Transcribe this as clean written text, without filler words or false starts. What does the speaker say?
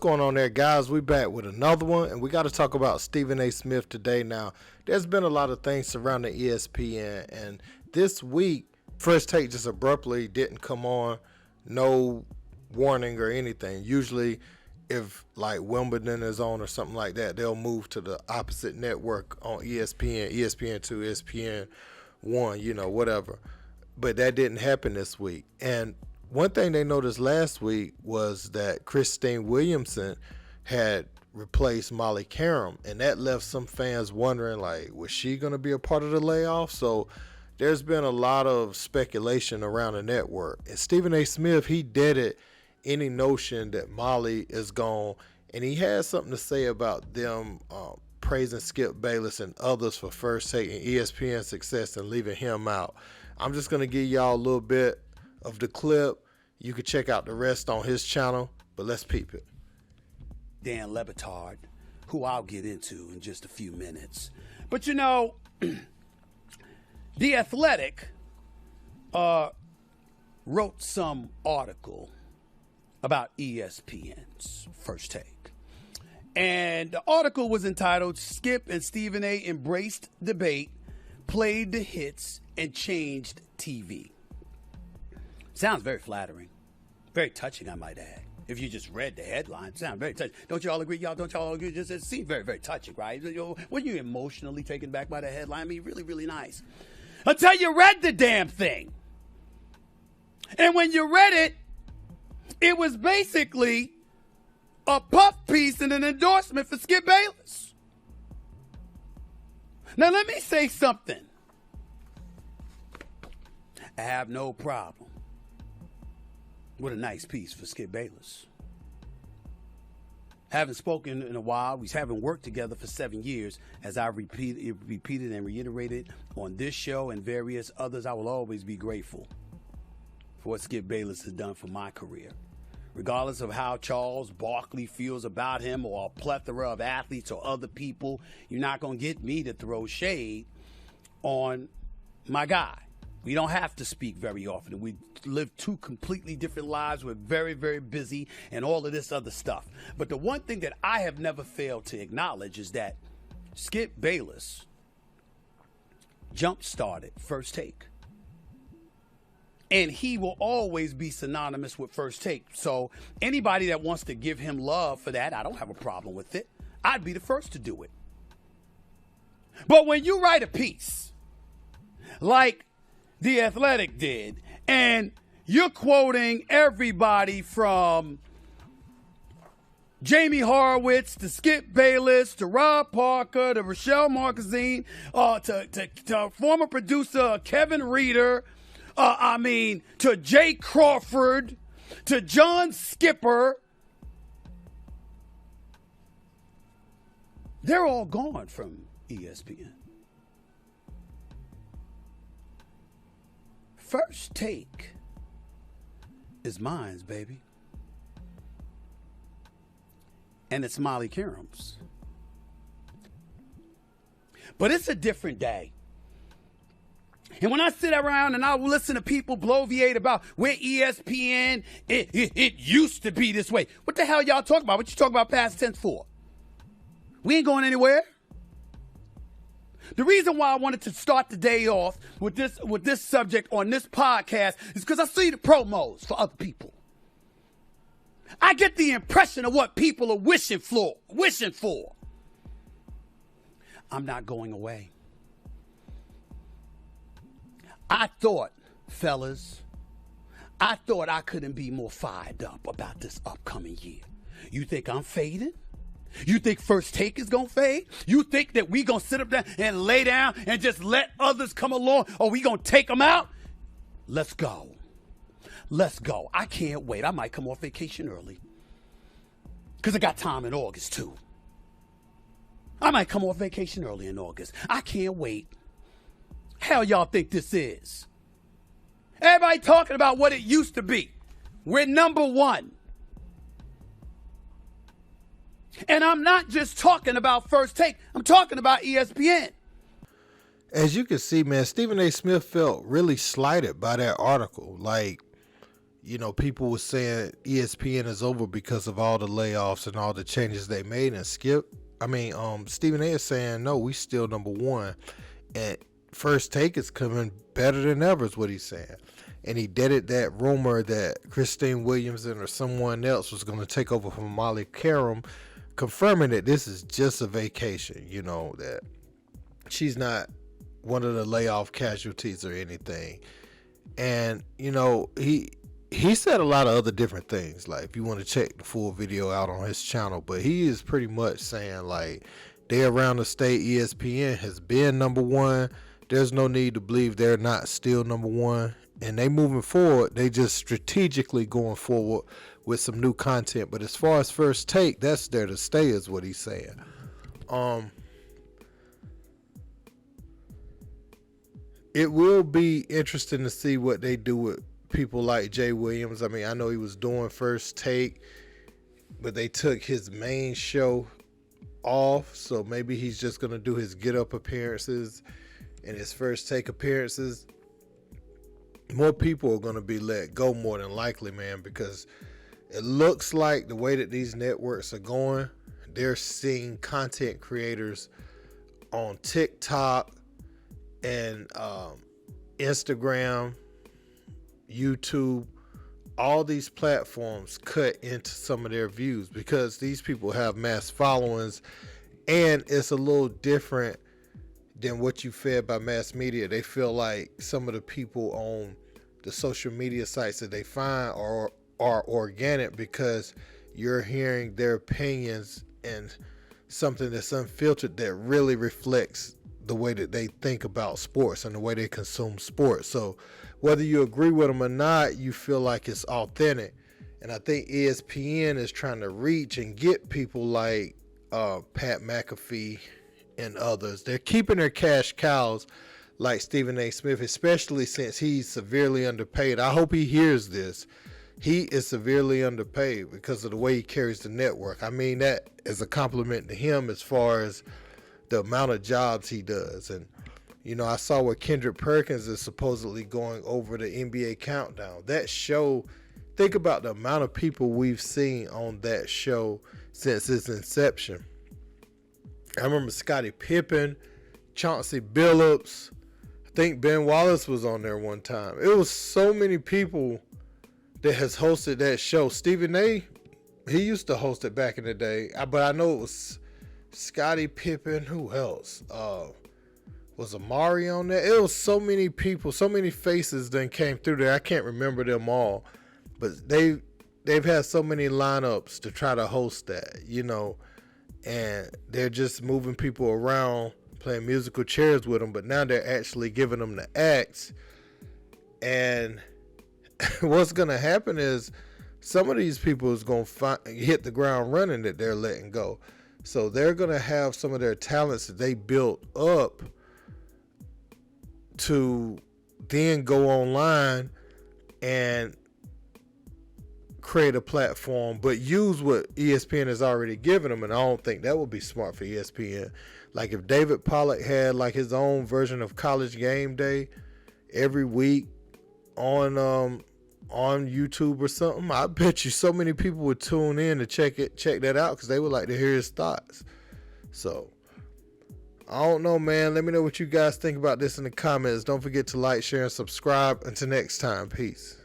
going on there, guys? We back with another one, and we got to talk about Stephen A. Smith today. Now, there's been a lot of things surrounding ESPN, and this week, First Take just abruptly didn't come on, no warning or anything. Usually, if like Wimbledon is on or something like that, they'll move to the opposite network on ESPN, ESPN2, ESPN1, you know, whatever. But that didn't happen this week. And one thing they noticed last week was that Christine Williamson had replaced Molly Qerim, and that left some fans wondering, like, was she going to be a part of the layoff? So there's been a lot of speculation around the network. And Stephen A. Smith, he deaded any notion that Molly is gone, and he had something to say about them praising Skip Bayless and others for First Take and ESPN's success and leaving him out. I'm just going to give y'all a little bit of the clip. You can check out the rest on his channel, but let's peep it. Dan Le Batard, who I'll get into in just a few minutes. But you know, The Athletic wrote some article about ESPN's First Take. And the article was entitled, Skip and Stephen A. Embraced Debate, Played the Hits, and Changed TV. Sounds very flattering. Very touching, I might add. If you just read the headline, sounds very touching. Don't you all agree, y'all? Don't y'all all agree? It seems very, very touching, right? Were you emotionally taken back by the headline? I mean, really, really nice. Until you read the damn thing. And when you read it, it was basically a puff piece and an endorsement for Skip Bayless. Now, let me say something. I have no problem with a nice piece for Skip Bayless. Haven't spoken in a while. We haven't worked together for 7 years. As I repeated and reiterated on this show and various others, I will always be grateful for what Skip Bayless has done for my career. Regardless of how Charles Barkley feels about him or a plethora of athletes or other people, you're not going to get me to throw shade on my guy. We don't have to speak very often. We live two completely different lives. We're very, very busy and all of this other stuff. But the one thing that I have never failed to acknowledge is that Skip Bayless jump-started First Take. And he will always be synonymous with First Take. So anybody that wants to give him love for that, I don't have a problem with it. I'd be the first to do it. But when you write a piece like The Athletic did, and you're quoting everybody from Jamie Horowitz to Skip Bayless to Rob Parker to Rochelle Marquezine to former producer Kevin Reeder, to Jay Crawford, to John Skipper. They're all gone from ESPN. First Take is mine's, baby. And it's Molly Qerim's. But it's a different day. And when I sit around and I listen to people bloviate about where ESPN, it used to be this way. What the hell y'all talking about? What you talking about past tense for? We ain't going anywhere. The reason why I wanted to start the day off with this subject on this podcast is because I see the promos for other people. I get the impression of what people are wishing for. I'm not going away. I thought, fellas, I couldn't be more fired up about this upcoming year. You think I'm fading? You think First Take is going to fade? You think that we going to sit up there and lay down and just let others come along, or we going to take them out? Let's go. I can't wait. I might come off vacation early because I got time in August, too. I might come off vacation early in August. I can't wait. Hell y'all think this is? Everybody talking about what it used to be. We're number one. And I'm not just talking about First Take. I'm talking about ESPN. As you can see, man, Stephen A. Smith felt really slighted by that article. Like, people were saying ESPN is over because of all the layoffs and all the changes they made. And Stephen A is saying, no, we still number one. And First Take is coming better than ever is what he's saying. And he deaded that rumor that Christine Williamson or someone else was going to take over from Molly Qerim, confirming that this is just a vacation, that she's not one of the layoff casualties or anything. And, he said a lot of other different things. Like, if you want to check the full video out on his channel, but he is pretty much saying, like, they around the state ESPN has been number one. There's no need to believe they're not still number one. And they moving forward, they just strategically going forward with some new content. But as far as First Take, that's there to stay is what he's saying. It will be interesting to see what they do with people like Jay Williams. I know he was doing First Take, but they took his main show off. So maybe he's just going to do his Get Up appearances and his First Take appearances. More people are going to be let go more than likely, man, because it looks like the way that these networks are going, they're seeing content creators on TikTok and Instagram, YouTube, all these platforms cut into some of their views because these people have mass followings, and it's a little different than what you fed by mass media. They feel like some of the people on the social media sites that they find are organic because you're hearing their opinions and something that's unfiltered that really reflects the way that they think about sports and the way they consume sports. So whether you agree with them or not, you feel like it's authentic. And I think ESPN is trying to reach and get people like Pat McAfee and others. They're keeping their cash cows like Stephen A. Smith, especially since he's severely underpaid. I hope he hears this. He is severely underpaid because of the way he carries the network. I mean that as a compliment to him as far as the amount of jobs he does. And, I saw where Kendrick Perkins is supposedly going over the NBA Countdown. That show, think about the amount of people we've seen on that show since its inception. I remember Scottie Pippen, Chauncey Billups, I think Ben Wallace was on there one time. It was so many people that has hosted that show. Stephen A., he used to host it back in the day, but I know it was Scottie Pippen. Who else? Was Amari on there? It was so many people, so many faces that came through there. I can't remember them all, but they've had so many lineups to try to host that, and they're just moving people around, playing musical chairs with them, but now they're actually giving them the acts. And what's going to happen is some of these people is going to hit the ground running that they're letting go. So they're going to have some of their talents that they built up to then go online and create a platform, but use what ESPN has already given them. And I don't think that would be smart for ESPN. Like if David Pollack had like his own version of College Game Day every week on YouTube or something, I bet you so many people would tune in to check that out because they would like to hear his thoughts. So I don't know, man. Let me know what you guys think about this in the comments. Don't forget to like, share, and subscribe. Until next time, peace.